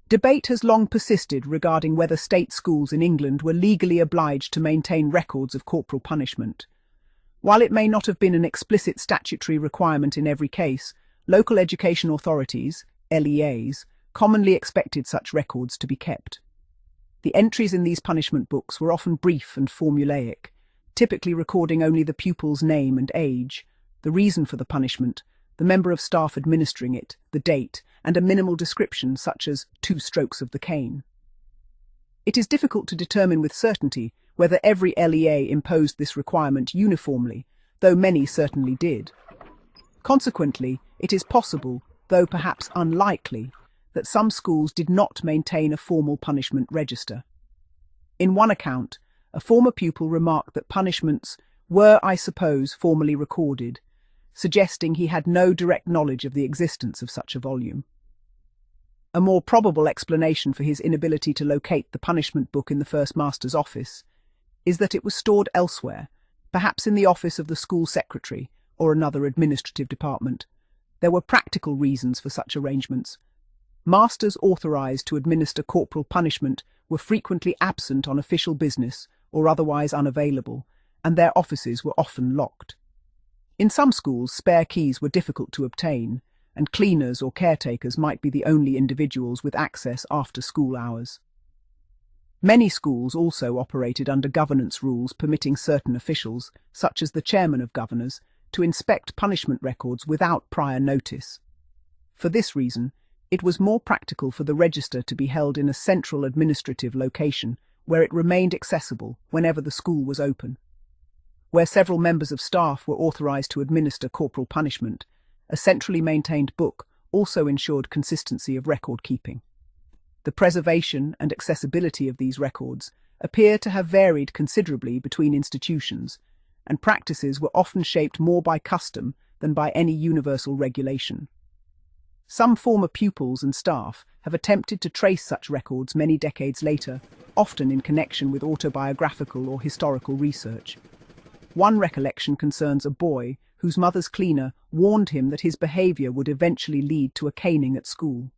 Debate has long persisted regarding whether state schools in England were legally obliged to maintain records of corporal punishment. While it may not have been an explicit statutory requirement in every case, local education authorities, LEAs, commonly expected such records to be kept. The entries in these punishment books were often brief and formulaic, typically recording only the pupil's name and age, the reason for the punishment, the member of staff administering it, the date, and a minimal description such as 2 strokes of the cane. It is difficult to determine with certainty whether every LEA imposed this requirement uniformly, though many certainly did. Consequently, it is possible, though perhaps unlikely, that some schools did not maintain a formal punishment register. In one account, a former pupil remarked that punishments were, I suppose, formally recorded, suggesting he had no direct knowledge of the existence of such a volume. A more probable explanation for his inability to locate the punishment book in the first master's office is that it was stored elsewhere, perhaps in the office of the school secretary or another administrative department. There were practical reasons for such arrangements. Masters authorised to administer corporal punishment were frequently absent on official business or otherwise unavailable, and their offices were often locked. In some schools, spare keys were difficult to obtain, and cleaners or caretakers might be the only individuals with access after school hours. Many schools also operated under governance rules permitting certain officials, such as the chairman of governors, to inspect punishment records without prior notice. For this reason, it was more practical for the register to be held in a central administrative location where it remained accessible whenever the school was open. Where several members of staff were authorised to administer corporal punishment, a centrally maintained book also ensured consistency of record keeping. The preservation and accessibility of these records appear to have varied considerably between institutions, and practices were often shaped more by custom than by any universal regulation. Some former pupils and staff have attempted to trace such records many decades later, often in connection with autobiographical or historical research. One recollection concerns a boy whose mother's cleaner warned him that his behaviour would eventually lead to a caning at school.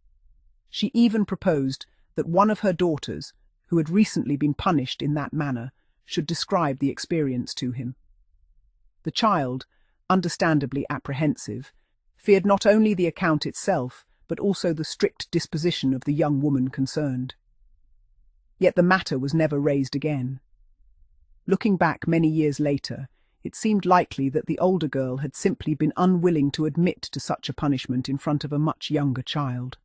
She even proposed that one of her daughters, who had recently been punished in that manner, should describe the experience to him. The child, understandably apprehensive, feared not only the account itself, but also the strict disposition of the young woman concerned. Yet the matter was never raised again. Looking back many years later, it seemed likely that the older girl had simply been unwilling to admit to such a punishment in front of a much younger child.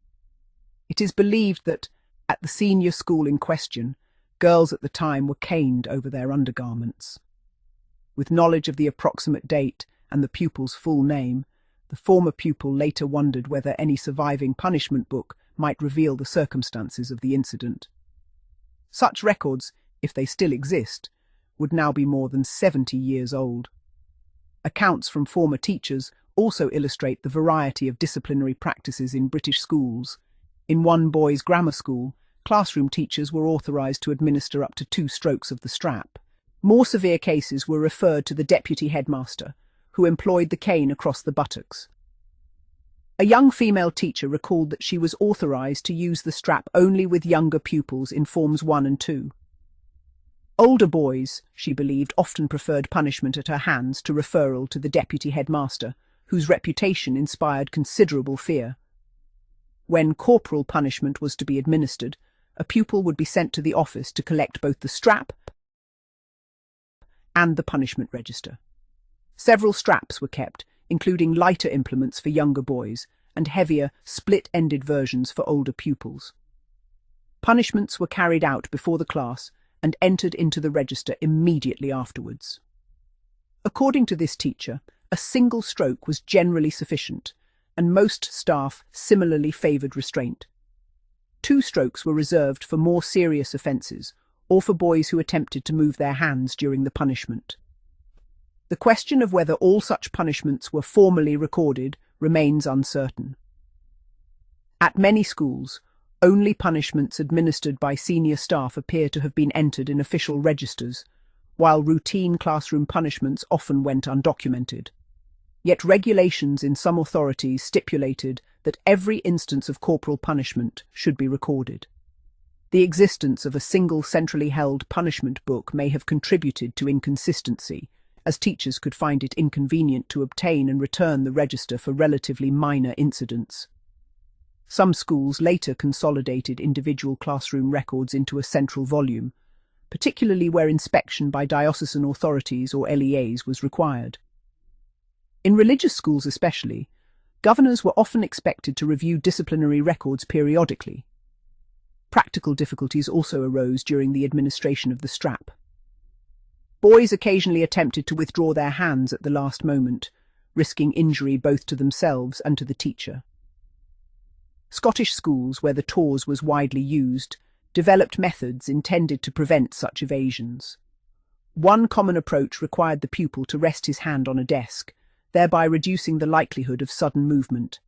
It is believed that, at the senior school in question, girls at the time were caned over their undergarments. With knowledge of the approximate date and the pupil's full name, the former pupil later wondered whether any surviving punishment book might reveal the circumstances of the incident. Such records, if they still exist, would now be more than 70 years old. Accounts from former teachers also illustrate the variety of disciplinary practices in British schools. In one boys' grammar school, classroom teachers were authorised to administer up to 2 strokes of the strap. More severe cases were referred to the deputy headmaster, who employed the cane across the buttocks. A young female teacher recalled that she was authorised to use the strap only with younger pupils in Forms 1 and 2. Older boys, she believed, often preferred punishment at her hands to referral to the deputy headmaster, whose reputation inspired considerable fear. When corporal punishment was to be administered, a pupil would be sent to the office to collect both the strap and the punishment register. Several straps were kept, including lighter implements for younger boys and heavier, split-ended versions for older pupils. Punishments were carried out before the class and entered into the register immediately afterwards. According to this teacher, a single stroke was generally sufficient, and most staff similarly favoured restraint. 2 strokes were reserved for more serious offences, or for boys who attempted to move their hands during the punishment. The question of whether all such punishments were formally recorded remains uncertain. At many schools, only punishments administered by senior staff appear to have been entered in official registers, while routine classroom punishments often went undocumented. Yet regulations in some authorities stipulated that every instance of corporal punishment should be recorded. The existence of a single centrally held punishment book may have contributed to inconsistency, as teachers could find it inconvenient to obtain and return the register for relatively minor incidents. Some schools later consolidated individual classroom records into a central volume, particularly where inspection by diocesan authorities or LEAs was required. In religious schools especially, governors were often expected to review disciplinary records periodically. Practical difficulties also arose during the administration of the strap. Boys occasionally attempted to withdraw their hands at the last moment, risking injury both to themselves and to the teacher. Scottish schools, where the tawse was widely used, developed methods intended to prevent such evasions. One common approach required the pupil to rest his hand on a desk, thereby reducing the likelihood of sudden movement.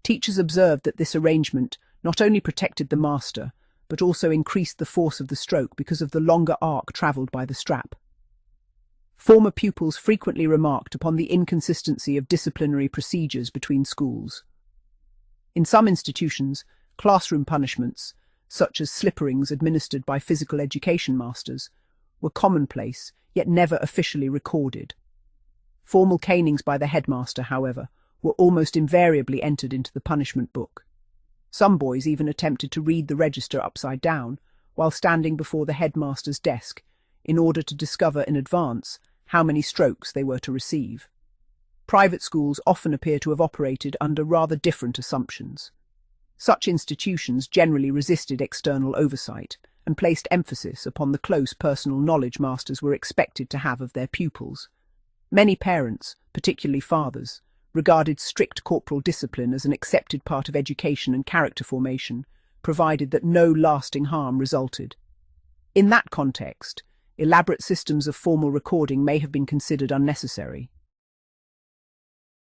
Teachers observed that this arrangement not only protected the master, but also increased the force of the stroke because of the longer arc travelled by the strap. Former pupils frequently remarked upon the inconsistency of disciplinary procedures between schools. In some institutions, classroom punishments, such as slipperings administered by physical education masters, were commonplace, yet never officially recorded. Formal canings by the headmaster, however, were almost invariably entered into the punishment book. Some boys even attempted to read the register upside down while standing before the headmaster's desk in order to discover in advance how many strokes they were to receive. Private schools often appear to have operated under rather different assumptions. Such institutions generally resisted external oversight and placed emphasis upon the close personal knowledge masters were expected to have of their pupils. Many parents, particularly fathers, regarded strict corporal discipline as an accepted part of education and character formation, provided that no lasting harm resulted. In that context, elaborate systems of formal recording may have been considered unnecessary.